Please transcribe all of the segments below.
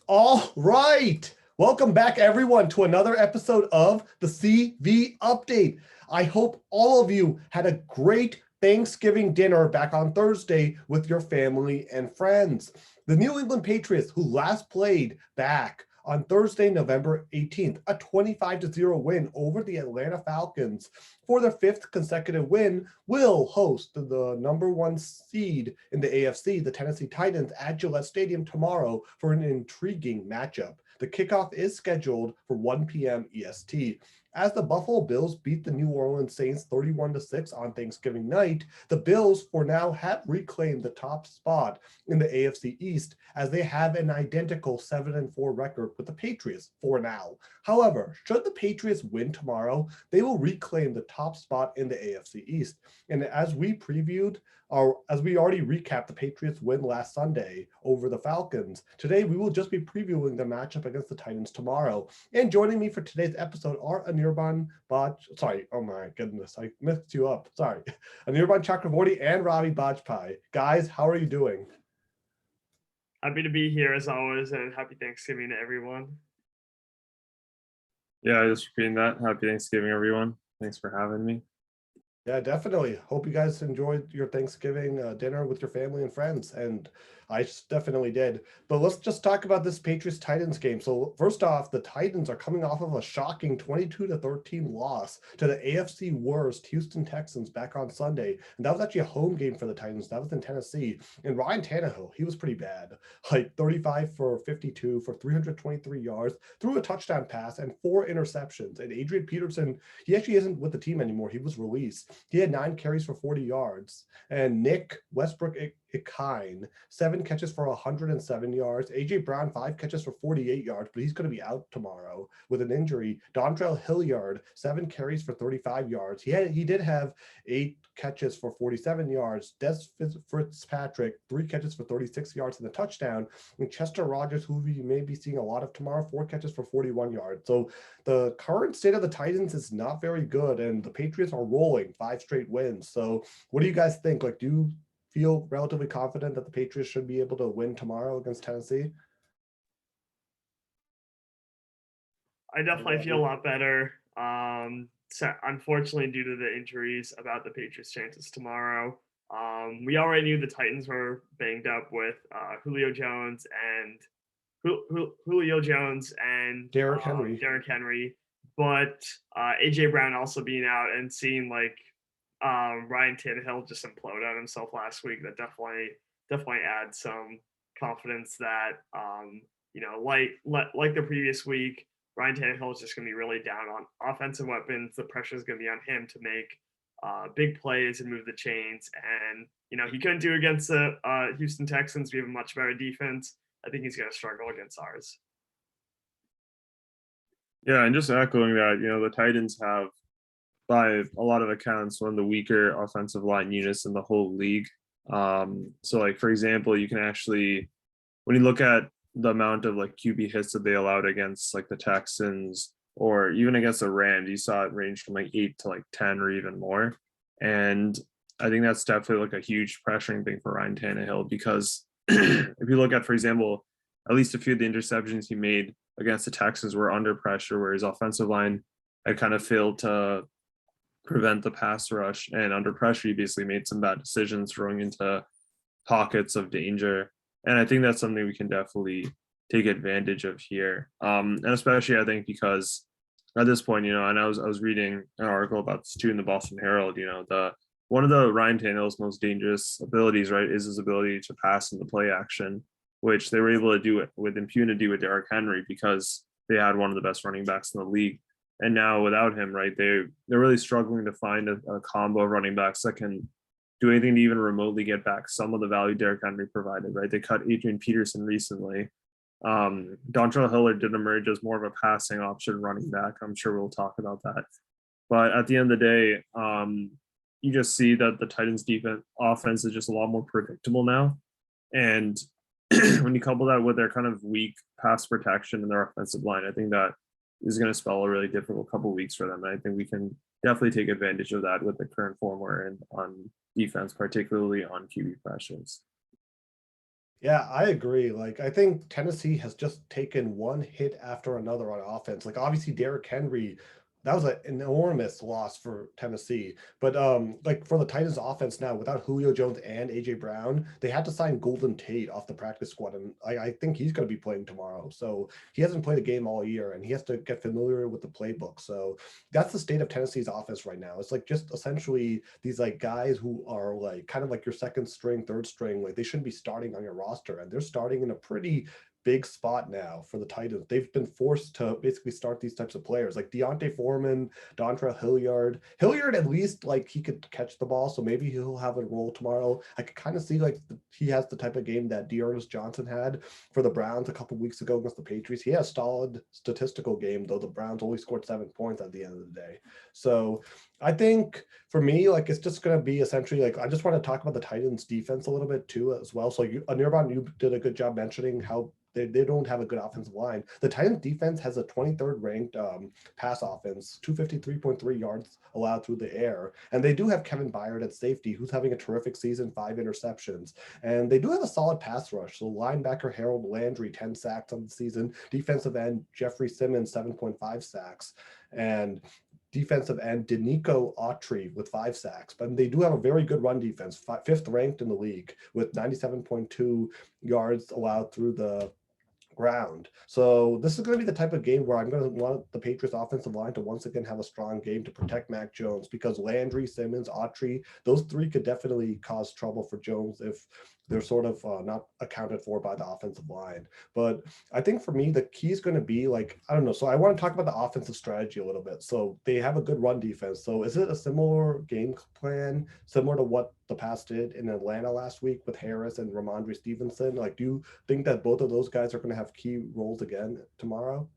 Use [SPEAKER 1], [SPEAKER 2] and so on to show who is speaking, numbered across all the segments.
[SPEAKER 1] All right. Welcome back, everyone, to another episode of the CV Update. I hope all of you had a great Thanksgiving dinner back on Thursday with your family and friends. The New England Patriots, who last played back on Thursday, November 18th, a 25-0 win over the Atlanta Falcons for their fifth consecutive win, will host the number one seed in the AFC, the Tennessee Titans, at Gillette Stadium tomorrow for an intriguing matchup. The kickoff is scheduled for 1 p.m. EST. As the Buffalo Bills beat the New Orleans Saints 31-6 on Thanksgiving night, the Bills for now have reclaimed the top spot in the AFC East as they have an identical 7-4 record with the Patriots for now. However, should the Patriots win tomorrow, they will reclaim the top spot in the AFC East. And as we previewed, or as we already recapped the Patriots win last Sunday over the Falcons, today we will just be previewing the matchup against the Titans tomorrow. And joining me for today's episode are Anirban oh my goodness, I mixed you up. Sorry. Anirban Chakravorty and Ravi Bajpai. Guys, how are you doing?
[SPEAKER 2] Happy to be here as always, and happy Thanksgiving to everyone.
[SPEAKER 3] Yeah, just repeating that. Happy Thanksgiving, everyone. Thanks for having me.
[SPEAKER 1] Yeah, definitely. Hope you guys enjoyed your Thanksgiving dinner with your family and friends. And I definitely did. But let's just talk about this Patriots-Titans game. So first off, the Titans are coming off of a shocking 22-13 loss to the AFC worst Houston Texans back on Sunday. And that was actually a home game for the Titans. That was in Tennessee. And Ryan Tannehill, he was pretty bad. Like 35 for 52 for 323 yards, threw a touchdown pass and 4 interceptions. And Adrian Peterson, he actually isn't with the team anymore. He was released. He had 9 carries for 40 yards. And Nick Westbrook-Ikhine, 7 catches for 107 yards. A.J. Brown, 5 catches for 48 yards, but he's going to be out tomorrow with an injury. Dontrell Hilliard, 7 carries for 35 yards. He did have 8 catches for 47 yards. Des Fitzpatrick, 3 catches for 36 yards and a touchdown. And Chester Rogers, who we may be seeing a lot of tomorrow, 4 catches for 41 yards. So the current state of the Titans is not very good, and the Patriots are rolling 5 straight wins. So what do you guys think? Like, do you feel relatively confident that the Patriots should be able to win tomorrow against Tennessee?
[SPEAKER 2] I definitely feel a lot better. Unfortunately, due to the injuries about the Patriots' chances tomorrow, we already knew the Titans were banged up with Julio Jones and
[SPEAKER 1] Derrick Henry.
[SPEAKER 2] Derrick Henry, but AJ Brown also being out and seeing like Ryan Tannehill just implode on himself last week. That definitely adds some confidence that like the previous week, Ryan Tannehill is just going to be really down on offensive weapons. The pressure is going to be on him to make big plays and move the chains. And he couldn't do against the Houston Texans. We have a much better defense. I think he's going to struggle against ours.
[SPEAKER 3] Yeah, and just echoing that, the Titans have, by a lot of accounts, one of the weaker offensive line units in the whole league. So, like, for example, you can actually, when you look at the amount of like QB hits that they allowed against like the Texans or even against the Rams, you saw it range from like 8 to like 10 or even more. And I think that's definitely like a huge pressuring thing for Ryan Tannehill, because if you look at, for example, at least a few of the interceptions he made against the Texans were under pressure, where his offensive line had kind of failed to prevent the pass rush, and under pressure he basically made some bad decisions throwing into pockets of danger. And I think that's something we can definitely take advantage of here. And especially I think because at this point, and I was reading an article about this too in the Boston Herald, one of the Ryan Tannehill's most dangerous abilities, right, is his ability to pass in the play action, which they were able to do it with impunity with Derrick Henry because they had one of the best running backs in the league. And now without him, right, they're really struggling to find a combo of running backs that can do anything to even remotely get back some of the value Derrick Henry provided, right? They cut Adrian Peterson recently. Dontrell Hilliard did emerge as more of a passing option running back. I'm sure we'll talk about that. But at the end of the day, you just see that the Titans offense is just a lot more predictable now. And when you couple that with their kind of weak pass protection in their offensive line, I think that is going to spell a really difficult couple of weeks for them. And I think we can definitely take advantage of that with the current form we're in on defense, particularly on QB pressures.
[SPEAKER 1] Yeah, I agree. Like, I think Tennessee has just taken one hit after another on offense. Like, obviously, Derrick Henry, that was an enormous loss for Tennessee. But like for the Titans offense now, without Julio Jones and AJ Brown, they had to sign Golden Tate off the practice squad. And I think he's going to be playing tomorrow. So he hasn't played a game all year and he has to get familiar with the playbook. So that's the state of Tennessee's offense right now. It's like just essentially these like guys who are like kind of like your second string, third string, like they shouldn't be starting on your roster, and they're starting in a pretty big spot now for the Titans. They've been forced to basically start these types of players like Deontay Foreman, Dontrell Hilliard. Hilliard, at least like he could catch the ball, so maybe he'll have a role tomorrow. I could kind of see like he has the type of game that Dearness Johnson had for the Browns a couple weeks ago against the Patriots. He has a solid statistical game, though the Browns only scored 7 points at the end of the day. So I think for me, like it's just going to be essentially like I just want to talk about the Titans defense a little bit too as well. So Anirban, you did a good job mentioning how they don't have a good offensive line. The Titans defense has a 23rd ranked pass offense, 253.3 yards allowed through the air. And they do have Kevin Byard at safety, who's having a terrific season, 5 interceptions. And they do have a solid pass rush. So linebacker Harold Landry, 10 sacks on the season. Defensive end Jeffrey Simmons, 7.5 sacks. And defensive end Denico Autry with 5 sacks. But they do have a very good run defense, 5th ranked in the league with 97.2 yards allowed through the ground. So this is going to be the type of game where I'm going to want the Patriots offensive line to once again have a strong game to protect Mac Jones, because Landry, Simmons, Autry, those three could definitely cause trouble for Jones if they're sort of not accounted for by the offensive line. But I think for me, the key is going to be like, I don't know. So I want to talk about the offensive strategy a little bit. So they have a good run defense. So is it a similar game plan, similar to what the Pats did in Atlanta last week with Harris and Ramondre Stevenson? Like, do you think that both of those guys are going to have key roles again tomorrow?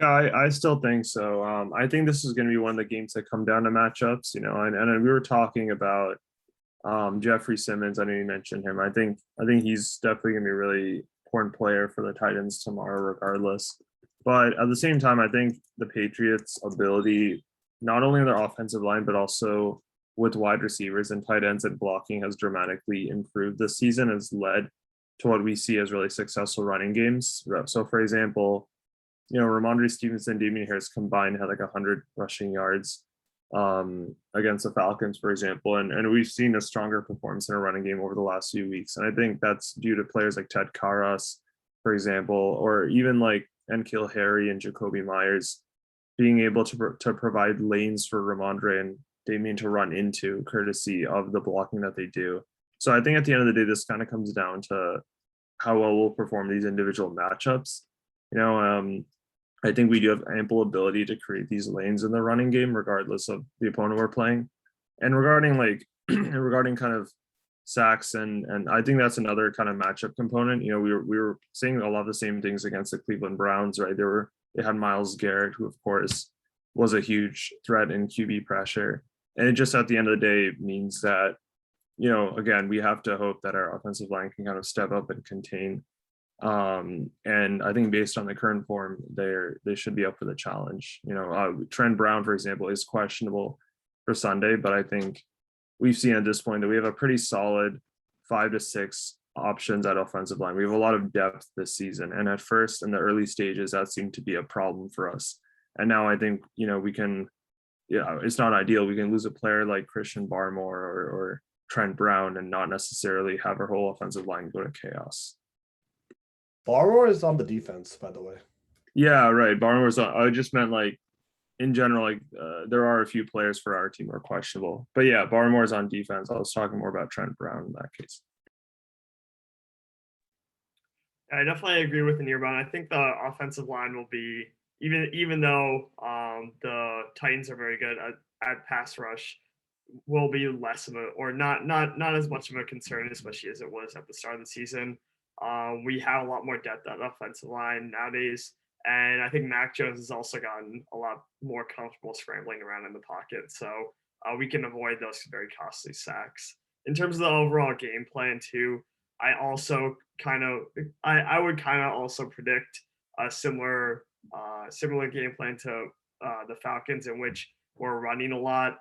[SPEAKER 3] Yeah, I still think so. I think this is going to be one of the games that come down to matchups, and we were talking about Jeffrey Simmons. I know you mentioned him. I think he's definitely going to be a really important player for the Titans tomorrow, regardless. But at the same time, I think the Patriots' ability, not only on their offensive line, but also with wide receivers and tight ends and blocking, has dramatically improved this season, has led to what we see as really successful running games. So, for example, Ramondre Stevenson, Damian Harris combined had like 100 rushing yards against the Falcons, for example. And we've seen a stronger performance in a running game over the last few weeks. And I think that's due to players like Ted Karras, for example, or even like N'Keal Harry and Jacoby Myers being able to provide lanes for Ramondre and Damian to run into, courtesy of the blocking that they do. So I think at the end of the day, this kind of comes down to how well we'll perform these individual matchups. You know, I think we do have ample ability to create these lanes in the running game, regardless of the opponent we're playing. And regarding like regarding kind of sacks and I think that's another kind of matchup component. We were saying a lot of the same things against the Cleveland Browns, right? They had Myles Garrett, who of course was a huge threat in QB pressure. And it just at the end of the day means that, again, we have to hope that our offensive line can kind of step up and contain. And I think based on the current form, they should be up for the challenge. Trent Brown, for example, is questionable for Sunday, but I think we've seen at this point that we have a pretty solid 5 to 6 options at offensive line. We have a lot of depth this season, and at first in the early stages that seemed to be a problem for us. And now I think we can, it's not ideal. We can lose a player like Christian Barmore or Trent Brown and not necessarily have our whole offensive line go to chaos.
[SPEAKER 1] Barmore is on the defense, by the way.
[SPEAKER 3] Yeah, right. Barmore's on. I just meant like in general, like there are a few players for our team who are questionable. But yeah, Barmore's on defense. I was talking more about Trent Brown in that case.
[SPEAKER 2] I definitely agree with Anirban. I think the offensive line will be, even though the Titans are very good at pass rush, will be less of a, or not as much of a concern, especially as it was at the start of the season. We have a lot more depth at offensive line nowadays, and I think Mac Jones has also gotten a lot more comfortable scrambling around in the pocket, so we can avoid those very costly sacks. In terms of the overall game plan too, I also I would kind of also predict a similar game plan to the Falcons, in which we're running a lot.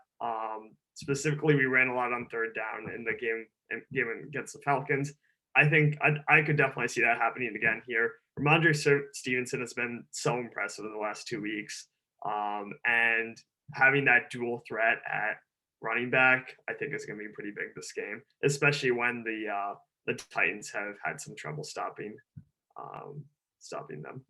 [SPEAKER 2] Specifically, we ran a lot on third down in the game game against the Falcons. I think I could definitely see that happening again here. Ramondre Stevenson has been so impressive in the last 2 weeks. And having that dual threat at running back, I think is going to be pretty big this game, especially when the Titans have had some trouble stopping them.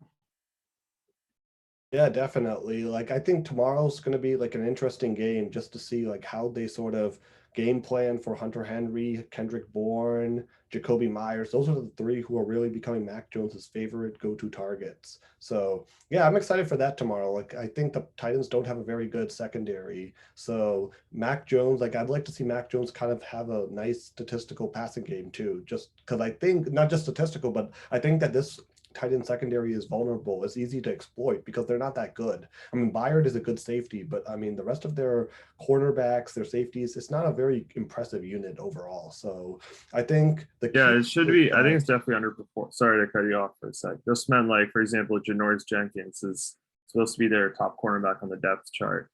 [SPEAKER 1] Yeah, definitely. Like I think tomorrow's going to be like an interesting game just to see like how they sort of game plan for Hunter Henry, Kendrick Bourne, Jacoby Myers. Those are the three who are really becoming Mac Jones's favorite go-to targets. So yeah, I'm excited for that tomorrow. Like I think the Titans don't have a very good secondary. So Mac Jones, like I'd like to see Mac Jones kind of have a nice statistical passing game too, just because I think not just statistical, but I think that this tight end secondary is vulnerable. It's easy to exploit because they're not that good. I mean, Byard is a good safety, but I mean, the rest of their cornerbacks, their safeties, it's not a very impressive unit overall. So I think the
[SPEAKER 3] Yeah,
[SPEAKER 1] key
[SPEAKER 3] it should be. I think it's definitely underperformed. Sorry to cut you off for a sec. Just meant like, for example, Janoris Jenkins is supposed to be their top cornerback on the depth chart,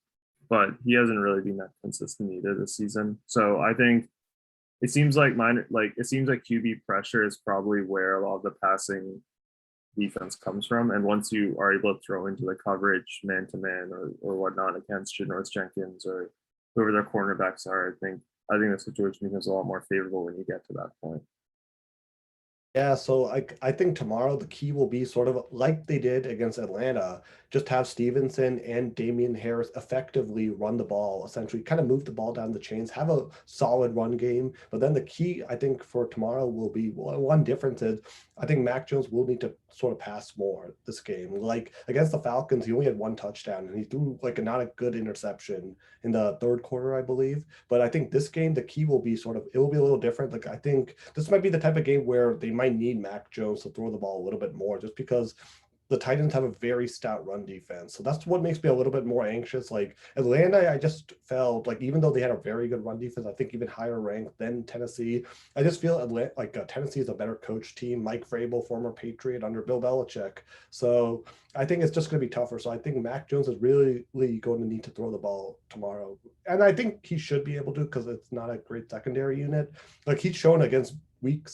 [SPEAKER 3] but he hasn't really been that consistent either this season. So I think it seems like QB pressure is probably where a lot of the passing defense comes from. And once you are able to throw into the coverage man to man or whatnot against Janoris Jenkins or whoever their cornerbacks are, I think the situation becomes a lot more favorable when you get to that point.
[SPEAKER 1] Yeah, so I think tomorrow the key will be sort of like they did against Atlanta, just have Stevenson and Damian Harris effectively run the ball, essentially kind of move the ball down the chains, have a solid run game. But then the key, I think, for tomorrow will be one difference is I think Mac Jones will need to sort of pass more this game. Like against the Falcons, he only had one touchdown and he threw like not a good interception in the third quarter, I believe. But I think this game, the key will be sort of, it will be a little different. Like I think this might be the type of game where they might need Mac Jones to throw the ball a little bit more just because the Titans have a very stout run defense. So that's what makes me a little bit more anxious. Like Atlanta, I just felt like even though they had a very good run defense, I think even higher ranked than Tennessee, I just feel Atlanta, Tennessee is a better coach team. Mike Vrabel, former Patriot under Bill Belichick. So I think it's just going to be tougher. So I think Mac Jones is really going to need to throw the ball tomorrow. And I think he should be able to because it's not a great secondary unit. Like he's shown against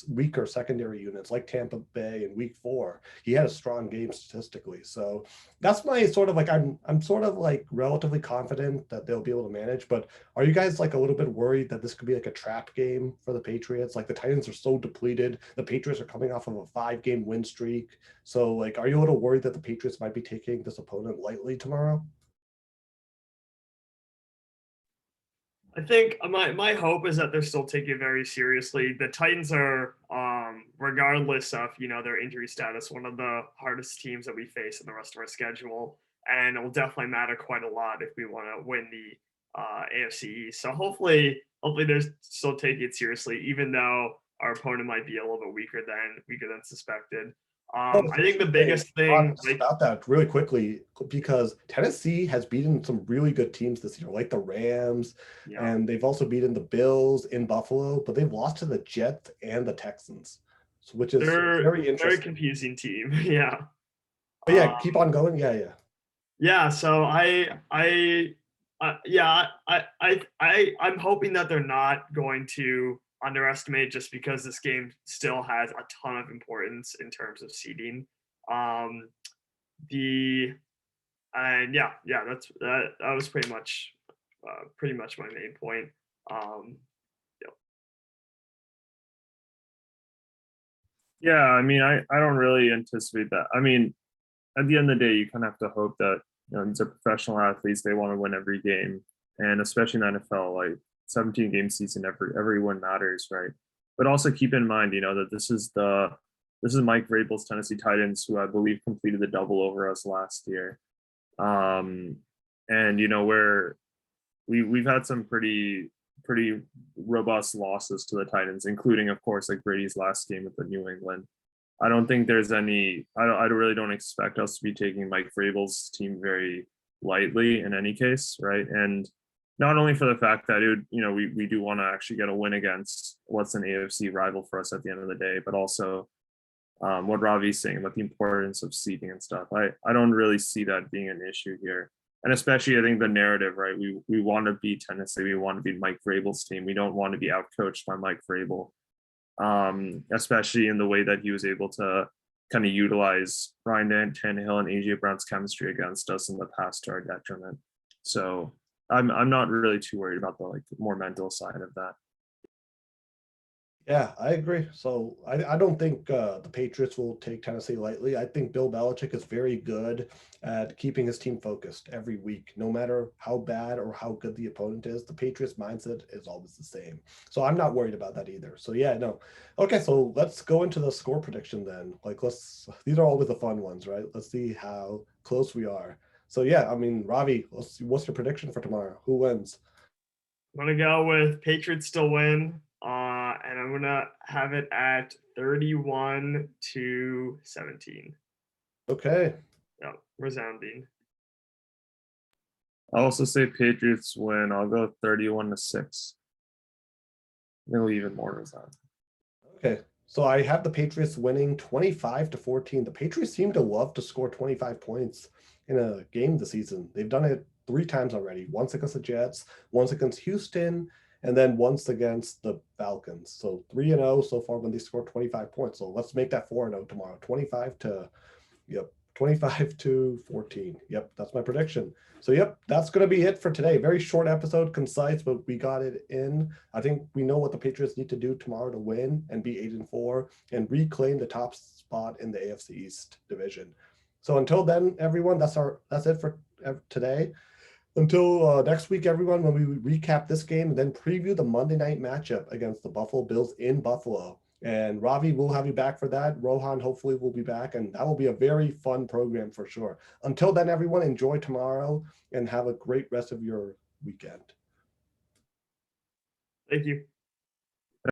[SPEAKER 1] weaker secondary units like Tampa Bay in week 4. He had a strong game statistically. So that's my sort of like, I'm sort of like relatively confident that they'll be able to manage, but are you guys like a little bit worried that this could be like a trap game for the Patriots? Like the Titans are so depleted. The Patriots are coming off of a 5-game win streak. So like, are you a little worried that the Patriots might be taking this opponent lightly tomorrow?
[SPEAKER 2] I think my hope is that they're still taking it very seriously. The Titans are, regardless of their injury status, one of the hardest teams that we face in the rest of our schedule, and it'll definitely matter quite a lot if we want to win the AFC East. So hopefully they're still taking it seriously, even though our opponent might be a little bit weaker than suspected. I think the biggest thing
[SPEAKER 1] about that really quickly, because Tennessee has beaten some really good teams this year, like the Rams, and they've also beaten the Bills in Buffalo, but they've lost to the Jets and the Texans, which is very interesting.
[SPEAKER 2] Very confusing team. Yeah.
[SPEAKER 1] But yeah, keep on going. Yeah.
[SPEAKER 2] Yeah. So I'm hoping that they're not going to underestimate just because this game still has a ton of importance in terms of seeding. That was pretty much my main point.
[SPEAKER 3] Yeah, I mean, I don't really anticipate that. I mean, at the end of the day, you kind of have to hope that these are professional athletes. They want to win every game, and especially in the NFL, like 17-game season, every win matters, right? But also keep in mind, that this is Mike Vrabel's Tennessee Titans, who I believe completed the double over us last year, and where we've had some pretty robust losses to the Titans, including, of course, like Brady's last game with the New England. I don't think there's any. I really don't expect us to be taking Mike Vrabel's team very lightly in any case, right? And not only for the fact that we do want to actually get a win against what's an AFC rival for us at the end of the day, but also what Ravi's saying about the importance of seeding and stuff. I don't really see that being an issue here. And especially, I think the narrative, right? We want to beat Tennessee. We want to beat Mike Vrabel's team. We don't want to be outcoached by Mike Vrabel, especially in the way that he was able to kind of utilize Ryan Tannehill and AJ Brown's chemistry against us in the past to our detriment. So I'm not really too worried about the more mental side of that.
[SPEAKER 1] Yeah, I agree. So I don't think the Patriots will take Tennessee lightly. I think Bill Belichick is very good at keeping his team focused every week, no matter how bad or how good the opponent is. The Patriots mindset is always the same. So I'm not worried about that either. So yeah, no. Okay, so let's go into the score prediction then. These are always the fun ones, right? Let's see how close we are. So yeah, I mean, Ravi, what's your prediction for tomorrow? Who wins?
[SPEAKER 2] I'm going to go with Patriots still win. And I'm going to have it at 31-17.
[SPEAKER 1] Okay.
[SPEAKER 2] Yeah, resounding.
[SPEAKER 3] I'll also say Patriots win. I'll go 31-6. Maybe even more than that.
[SPEAKER 1] Okay. So I have the Patriots winning 25-14. The Patriots seem to love to score 25 points in a game this season. They've done it 3 times already. Once against the Jets, once against Houston, and then once against the Falcons. So 3-0 so far when they score 25 points. So let's make that 4-0 tomorrow. 25-14. Yep, that's my prediction. So yep, that's going to be it for today. Very short episode, concise, but we got it in. I think we know what the Patriots need to do tomorrow to win and be 8-4 and reclaim the top spot in the AFC East division. So until then, everyone, that's it for today. Until next week, everyone, when we recap this game and then preview the Monday night matchup against the Buffalo Bills in Buffalo. And Ravi, we'll have you back for that. Rohan hopefully will be back, and that will be a very fun program for sure. Until then, everyone, enjoy tomorrow and have a great rest of your weekend.
[SPEAKER 2] Thank you.